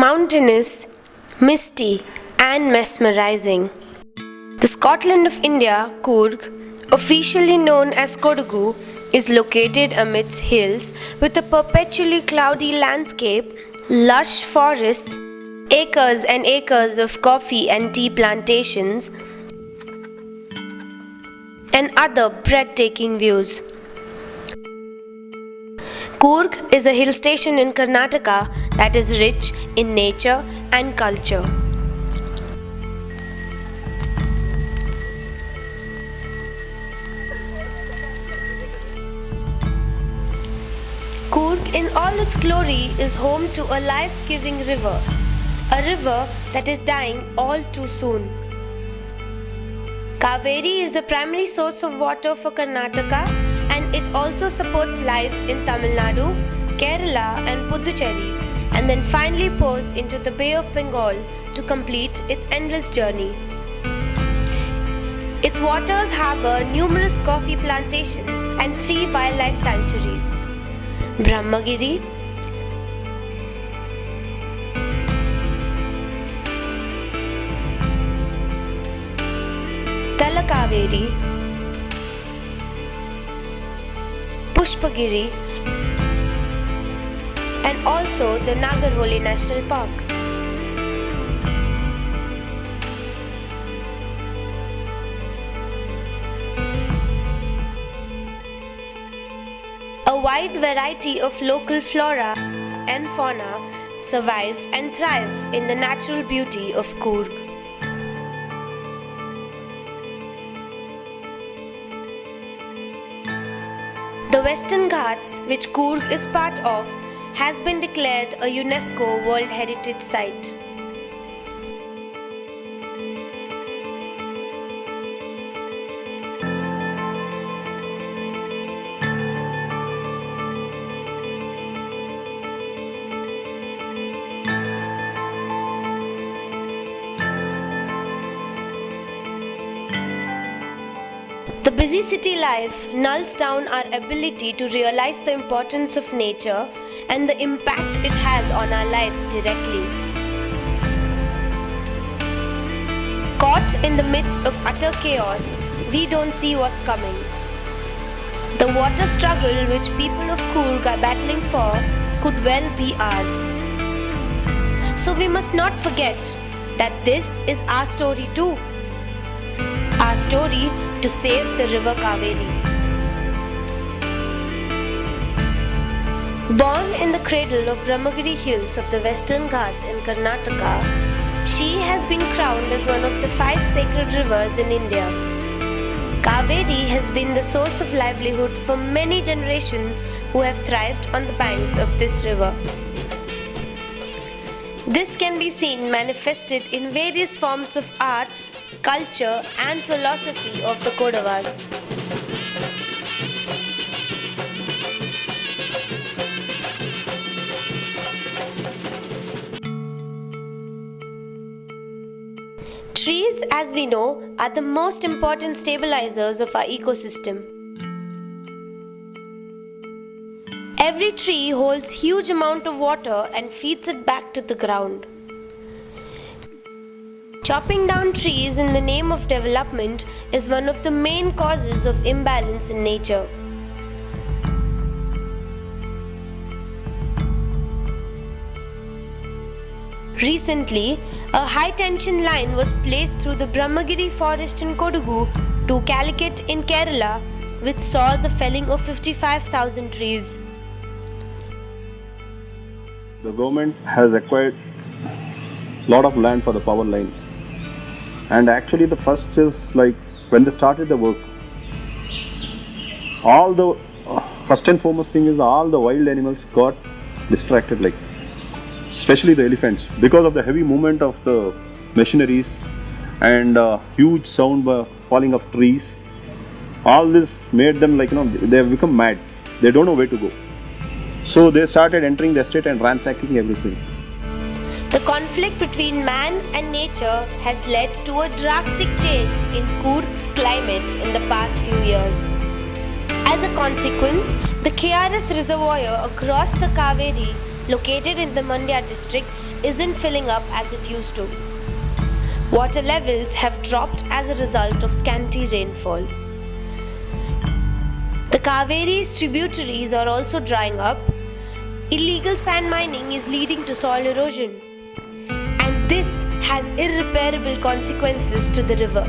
Mountainous, misty, and mesmerizing. The Scotland of India, Coorg, officially known as Kodagu, is located amidst hills with a perpetually cloudy landscape, lush forests, acres and acres of coffee and tea plantations, and other breathtaking views. Coorg is a hill station in Karnataka that is rich in nature and culture. Coorg in all its glory is home to a life-giving river, a river that is dying all too soon. Kaveri is the primary source of water for Karnataka, and it also supports life in Tamil Nadu, Kerala and Puducherry, and then finally pours into the Bay of Bengal to complete its endless journey. Its waters harbour numerous coffee plantations and 3 wildlife sanctuaries: Brahmagiri, Talakaveri, Pushpagiri, and also the Nagarholi National Park. A wide variety of local flora and fauna survive and thrive in the natural beauty of Coorg. The Western Ghats, which Coorg is part of, has been declared a UNESCO World Heritage Site. The busy city life nulls down our ability to realize the importance of nature and the impact it has on our lives directly. Caught in the midst of utter chaos, we don't see what's coming. The water struggle which people of Coorg are battling for could well be ours. So we must not forget that this is our story too. Our story to save the river Kaveri. Born in the cradle of Brahmagiri Hills of the Western Ghats in Karnataka, she has been crowned as one of the 5 sacred rivers in India. Kaveri has been the source of livelihood for many generations who have thrived on the banks of this river. This can be seen manifested in various forms of art, culture and philosophy of the Kodavas. Trees, as we know, are the most important stabilizers of our ecosystem. Every tree holds huge amount of water and feeds it back to the ground. Chopping down trees in the name of development is one of the main causes of imbalance in nature. Recently, a high-tension line was placed through the Brahmagiri forest in Kodagu to Calicut in Kerala, which saw the felling of 55,000 trees. The government has acquired a lot of land for the power line. And actually the first is like when they started the work, all the first and foremost thing is all the wild animals got distracted, like especially the elephants, because of the heavy movement of the machineries and huge sound falling of trees. All this made them they have become mad. They don't know where to go. So they started entering the estate and ransacking everything. The conflict between man and nature has led to a drastic change in Coorg's climate in the past few years. As a consequence, the KRS reservoir across the Kaveri located in the Mandya district, isn't filling up as it used to. Water levels have dropped as a result of scanty rainfall. The Kaveri's tributaries are also drying up. Illegal sand mining is leading to soil erosion, and this has irreparable consequences to the river.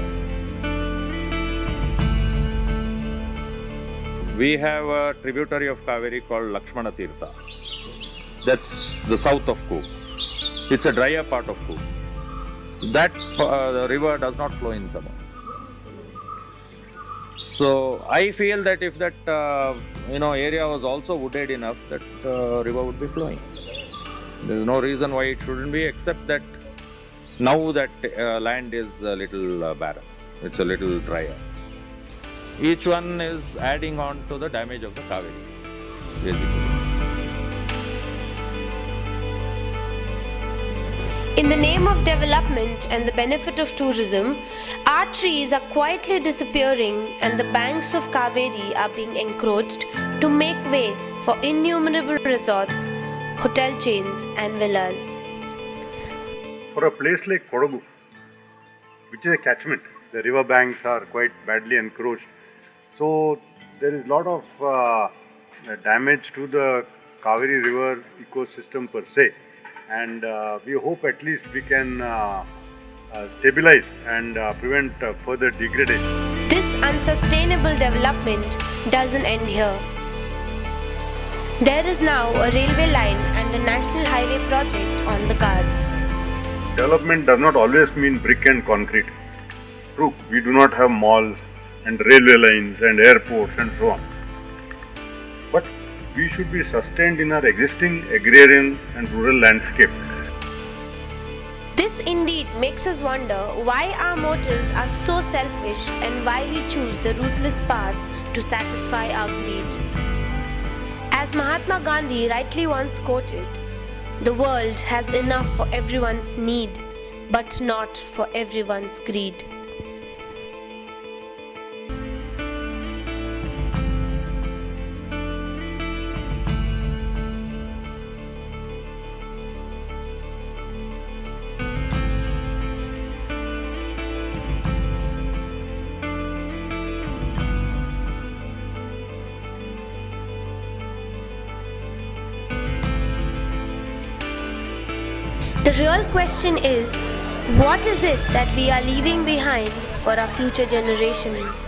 We have a tributary of Kaveri called Lakshmana Tirtha. That's the south of Coorg. It's a drier part of Coorg. That the river does not flow in summer. So I feel that if that area was also wooded enough, that river would be flowing. There is no reason why it shouldn't be, except that now that land is a little barren. It's a little drier. Each one is adding on to the damage of the Kaveri, basically. In the name of development and the benefit of tourism, our trees are quietly disappearing and the banks of Kaveri are being encroached to make way for innumerable resorts, hotel chains and villas. For a place like Kodagu, which is a catchment, the river banks are quite badly encroached. So there is a lot of damage to the Kaveri river ecosystem per se. And we hope at least we can stabilize and prevent further degradation. This unsustainable development doesn't end here. There is now a railway line and a national highway project on the cards. Development does not always mean brick and concrete. True, we do not have malls and railway lines and airports and so on. But we should be sustained in our existing agrarian and rural landscape. This indeed makes us wonder why our motives are so selfish and why we choose the ruthless paths to satisfy our greed. As Mahatma Gandhi rightly once quoted, "The world has enough for everyone's need, but not for everyone's greed." The real question is, what is it that we are leaving behind for our future generations?